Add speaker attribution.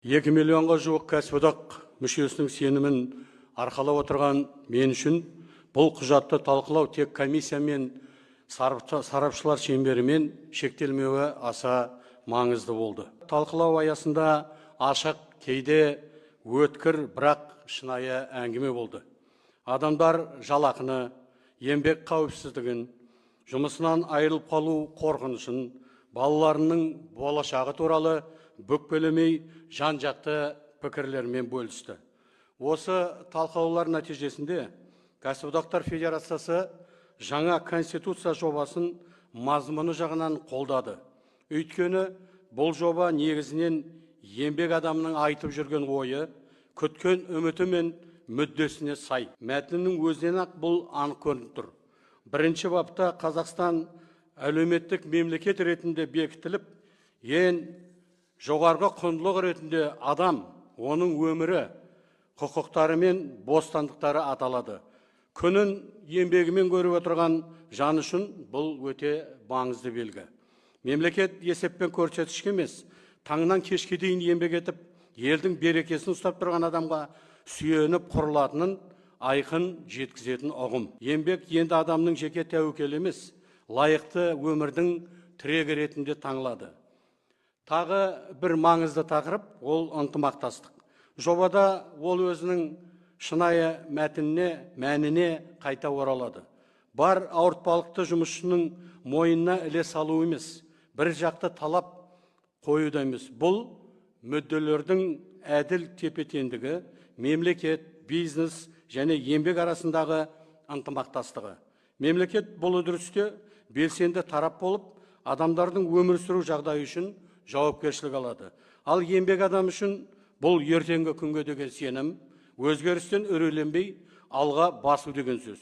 Speaker 1: 2 миллионға жуық кәсіподақ мүшесінің сенімін арқалап отырған мен үшін бұл құжатты талқылау тек комиссия мен сарапшылар шеңберімен шектелмеуі аса маңызды болды. Талқылау аясында ашық, кейде өткір, бірақ шынайы әңгіме болды. Адамдар жалақыны, еңбек қауіпсіздігін, жұмысынан айырылып қалу қорқынышын, балаларының болашағы туралы бүкпелемей жан-жақты пікірлермен бөлісті. Осы талқылаулар нәтижесінде Кәсіподақтар Федерациясы жаңа конституция жобасын мазмұны жағынан қолдады. Өйткені бұл жоба негізінен еңбек адамының айтып жүрген ойы, күткен үміті мен мүддесіне сай. Мәтіннің өзінен ақ бұл анық көрініп тұр. Бірінші бапта Қазақстан әлеуметтік мемлекет ретінде бекітіліп, ең жоғарғы құндылық ретінде адам, оның өмірі, құқықтары мен бостандықтары аталады. Күнін еңбегімен көріп отырған жан үшін бұл өте маңызды белгі. Мемлекет есеппен көрсеткіш емес, таңнан кешке дейін еңбек етіп, елдің берекесін ұстап тұрған адамға сүйеніп құрылатынын айқын жеткізетін ұғым. Еңбек енді адамның жеке тәуекел емес, лайықты өмірдің тірегі ретінде таңылады. Тағы бір маңызды тақырып ол ынтымақтастық. Жобада ол өзінің шынайы мәніне қайта оралады. Бар ауыртпалықты жұмысшының мойнына іле салу емес, бір жақты талап қоюда емес. Бұл мүдделердің әділ тепе-теңдігі, мемлекет, бизнес және еңбек арасындағы ынтымақтастығы. Мемлекет бұл үдерісте белсенді тарап болып, адамдардың өмір сүру жағдайы үшін жауапкершілік алады. Ал еңбек адам үшін бұл ертеңгі күнге деген сенім, өзгерістен үрейленбей алға басу деген сөз.